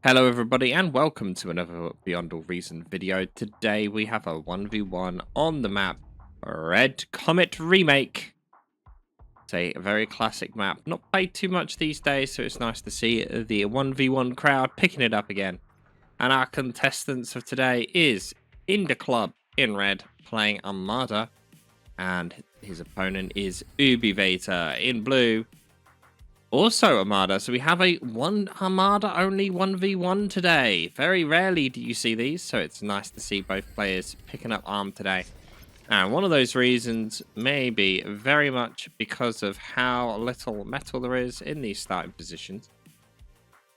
Hello everybody and welcome to another Beyond All Reason video. Today we have a 1v1 on the map Red Comet Remake. It's a very classic map, not played too much these days, so it's nice to see the 1v1 crowd picking it up again. And our contestants of today is InDaClub in red playing Armada, and his opponent is Ubivator in blue. Also Armada, so we have a Armada only 1v1 today. Very rarely do you see these, so it's nice to see both players picking up arm today. And one of those reasons may be very much because of how little metal there is in these starting positions.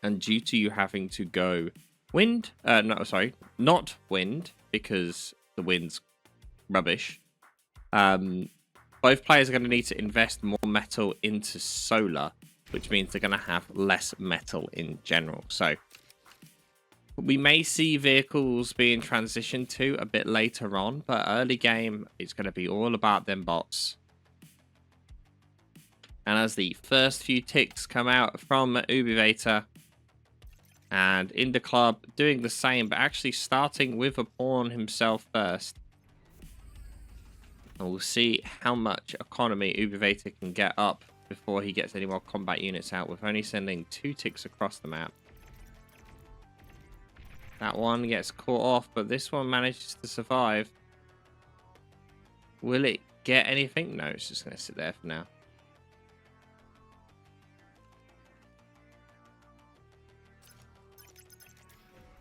And due to you having to go not wind, because the wind's rubbish. Both players are going to need to invest more metal into solar, which means they're going to have less metal in general. So we may see vehicles being transitioned to a bit later on, but early game, it's going to be all about them bots. And as the first few ticks come out from Ubivator, and InDaClub doing the same, but actually starting with a pawn himself first. And we'll see how much economy Ubivator can get up before he gets any more combat units out, with only sending 2 ticks across the map. That one gets caught off, but this one manages to survive. Will it get anything? No, it's just going to sit there for now.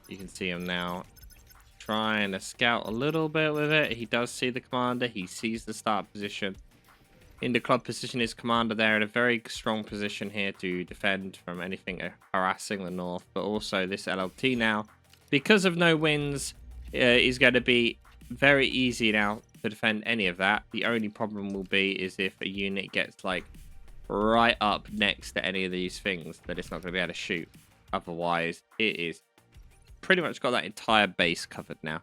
You can see him now trying to scout a little bit with it. He does see the commander. He sees the start position. InDaClub position his commander there in a very strong position here to defend from anything harassing the north. But also this LLT now, because of no wins, is going to be very easy now to defend any of that. The only problem will be is if a unit gets like right up next to any of these things that it's not going to be able to shoot. Otherwise, it is pretty much got that entire base covered now.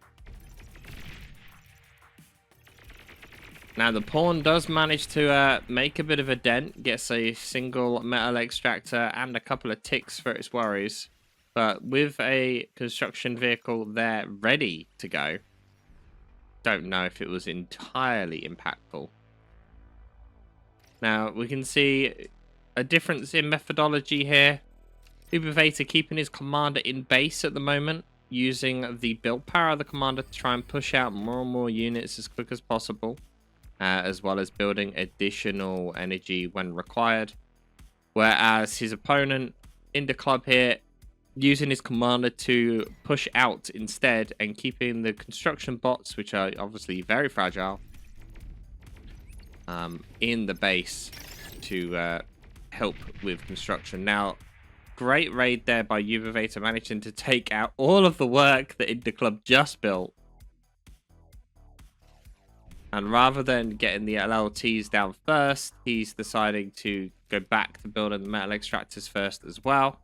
Now the pawn does manage to make a bit of a dent, gets a single metal extractor and a couple of ticks for its worries. But with a construction vehicle there ready to go, don't know if it was entirely impactful. Now we can see a difference in methodology here. Ubivator keeping his commander in base at the moment, using the build power of the commander to try and push out more and more units as quick as possible, as well as building additional energy when required. Whereas his opponent, InDaClub here, using his commander to push out instead and keeping the construction bots, which are obviously very fragile, in the base to help with construction. Now, great raid there by Ubivator, managing to take out all of the work that InDaClub just built. And rather than getting the LLTs down first, he's deciding to go back to building the metal extractors first as well.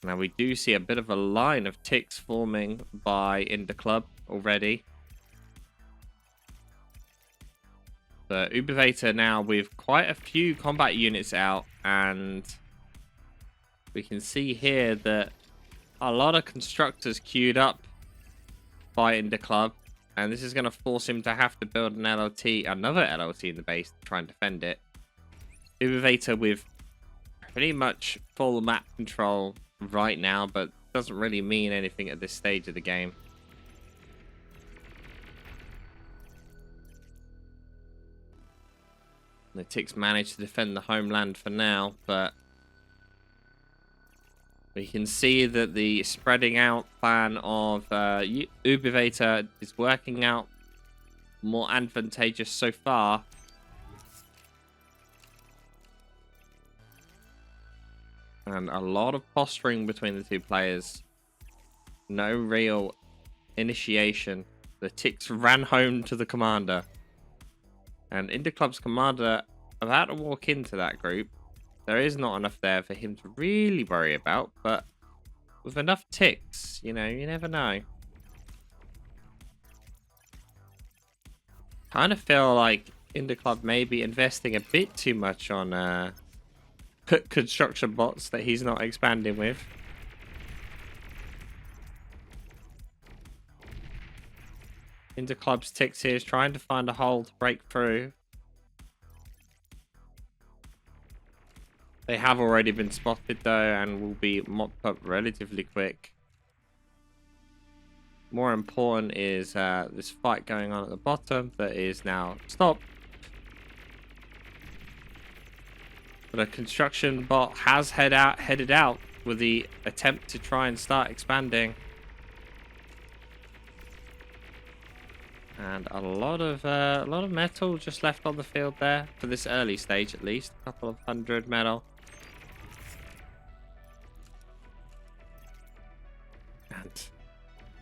Now we do see a bit of a line of ticks forming by InDaClub already. But Ubivator now with quite a few combat units out, and we can see here that a lot of constructors queued up by InDaClub, and this is going to force him to have to build another LLT in the base to try and defend it. Ubivator with pretty much full map control right now, but doesn't really mean anything at this stage of the game. The ticks managed to defend the homeland for now, but we can see that the spreading out plan of Ubivator is working out more advantageous so far. And a lot of posturing between the two players. No real initiation. The ticks ran home to the commander. And InDaClub's commander about to walk into that group. There is not enough there for him to really worry about, but with enough ticks, you know, you never know. Kind of feel like InDaClub may be investing a bit too much on construction bots that he's not expanding with. InDaClub's ticks here is trying to find a hole to break through. They have already been spotted though and will be mopped up relatively quick. More important is this fight going on at the bottom that is now stopped. But a construction bot has headed out with the attempt to try and start expanding. And a lot of metal just left on the field there for this early stage, at least. A couple of 100 metal. And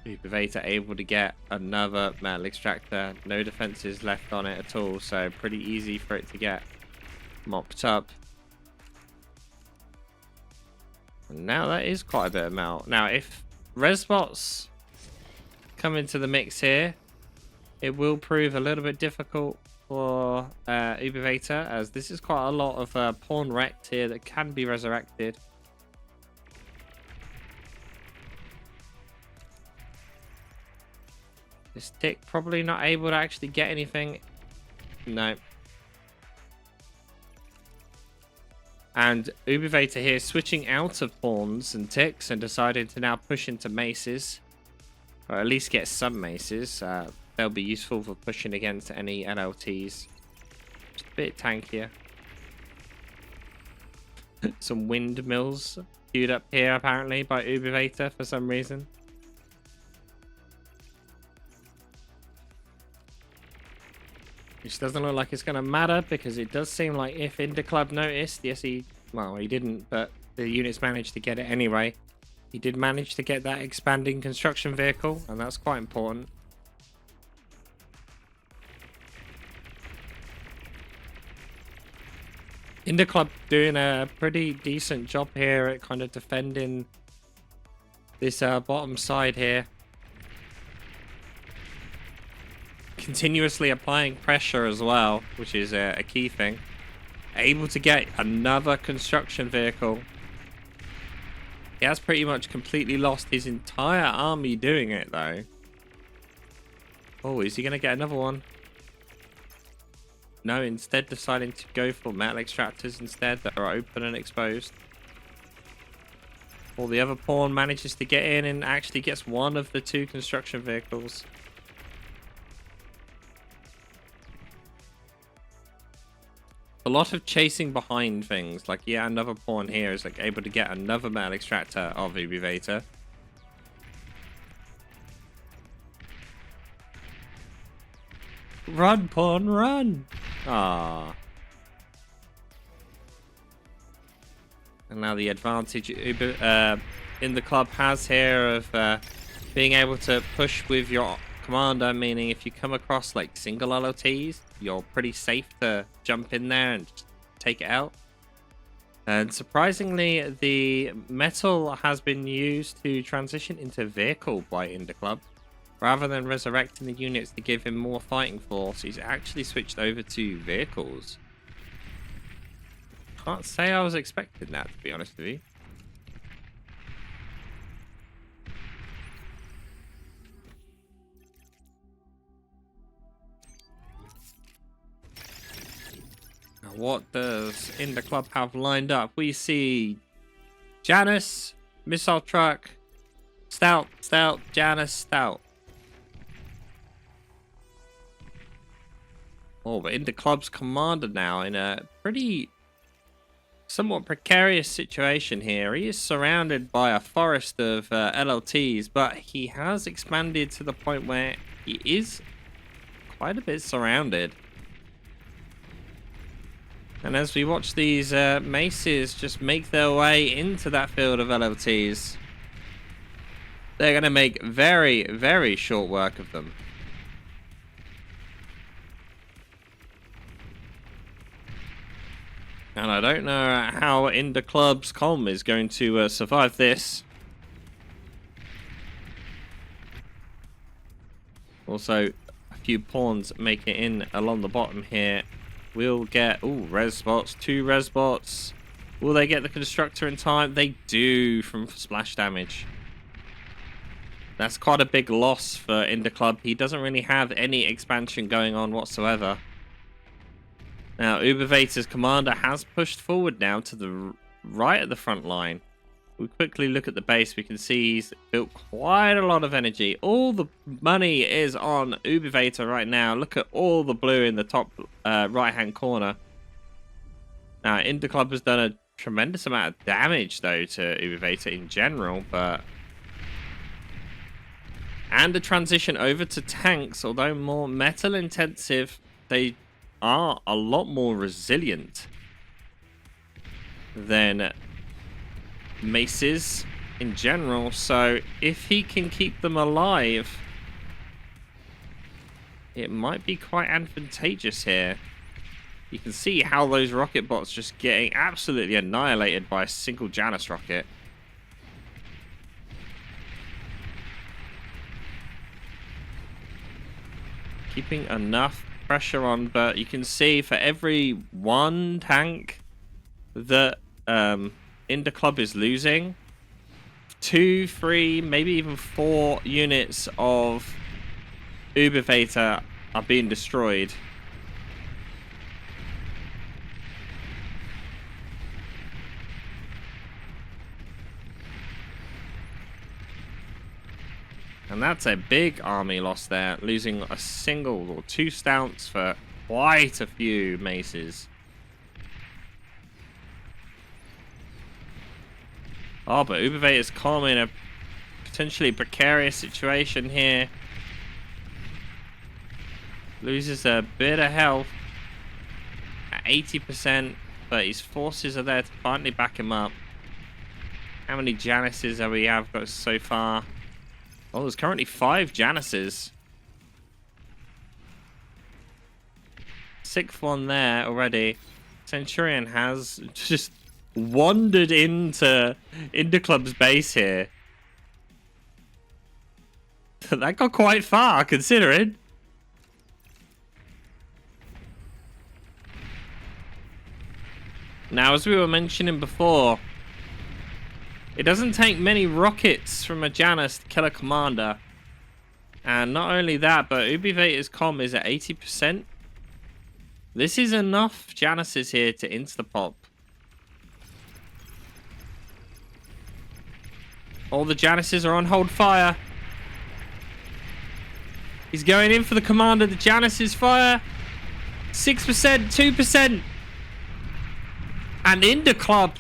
Ubivator able to get another metal extractor. No defenses left on it at all, so pretty easy for it to get mopped up. And now that is quite a bit of metal. Now, if resbots come into the mix here, it will prove a little bit difficult for Ubivator, as this is quite a lot of pawn wrecked here that can be resurrected. This tick probably not able to actually get anything. No. And Ubivator here switching out of pawns and ticks and deciding to now push into maces. Or at least get some maces. They'll be useful for pushing against any LLTs. Just a bit tankier. Some windmills queued up here apparently by Ubivator for some reason. Which doesn't look like it's going to matter, because it does seem like if InDaClub noticed, yes he didn't, but the units managed to get it anyway. He did manage to get that expanding construction vehicle, and that's quite important. InDaClub doing a pretty decent job here at kind of defending this bottom side here. Continuously applying pressure as well, which is a key thing. Able to get another construction vehicle. He has pretty much completely lost his entire army doing it though. Oh, is he going to get another one? No, instead deciding to go for metal extractors instead that are open and exposed. Or the other pawn manages to get in and actually gets one of the two construction vehicles. A lot of chasing behind things, like yeah, another pawn here is like able to get another metal extractor of Ubivator. Run, pawn, run! Ah. And now the advantage InDaClub has here of being able to push with your commander, meaning if you come across like single LOTs, you're pretty safe to jump in there and just take it out. And surprisingly, the metal has been used to transition into vehicle by InDaClub. Rather than resurrecting the units to give him more fighting force, he's actually switched over to vehicles. Can't say I was expecting that, to be honest with you. What does InDaClub have lined up? We see Janus, Missile Truck, Stout, Janus, Stout. Oh, but InDaClub's commander now in a pretty somewhat precarious situation here. He is surrounded by a forest of LLTs, but he has expanded to the point where he is quite a bit surrounded. And as we watch these maces just make their way into that field of LLTs, they're going to make very, very short work of them. And I don't know how InDaClub's comm is going to survive this. Also, a few pawns make it in along the bottom here. We'll get, res bots, 2 res bots. Will they get the constructor in time? They do from splash damage. That's quite a big loss for InDaClub. He doesn't really have any expansion going on whatsoever. Now, Ubivator's commander has pushed forward now to the right at the front line. We quickly look at the base. We can see he's built quite a lot of energy. All the money is on Ubivator right now. Look at all the blue in the top right-hand corner. Now, InDaClub has done a tremendous amount of damage, though, to Ubivator in general, but... And the transition over to tanks, although more metal-intensive, they are a lot more resilient than maces in general. So if he can keep them alive, it might be quite advantageous here. You can see how those rocket bots just getting absolutely annihilated by a single Janus rocket. Keeping enough pressure on, but you can see for every one tank that InDaClub is losing, 2, 3, maybe even 4 units of Ubivator are being destroyed. And that's a big army loss there, losing a single or 2 stouts for quite a few maces. Oh, but Ubivator's calm in a potentially precarious situation here. Loses a bit of health at 80%, but his forces are there to finally back him up. How many Januses have we got so far? Oh, there's currently 5 Januses. 6th one there already. Centurion has just wandered into InDaClub's base here. That got quite far, considering. Now, as we were mentioning before, it doesn't take many rockets from a Janus to kill a commander. And not only that, but Ubivator's comm is at 80%. This is enough Januses here to insta-pop. All the Januses are on hold fire. He's going in for the commander. The Januses fire. 6%, 2%. And InDaClub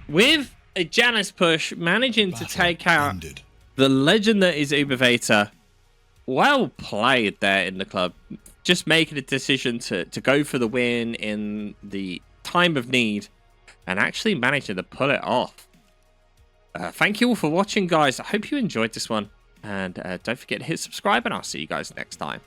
with a Janus push, managing to take out the legend that is Ubivator. Well played there InDaClub. Just making a decision to go for the win in the time of need and actually managing to pull it off. Thank you all for watching, guys. I hope you enjoyed this one. And don't forget to hit subscribe, and I'll see you guys next time.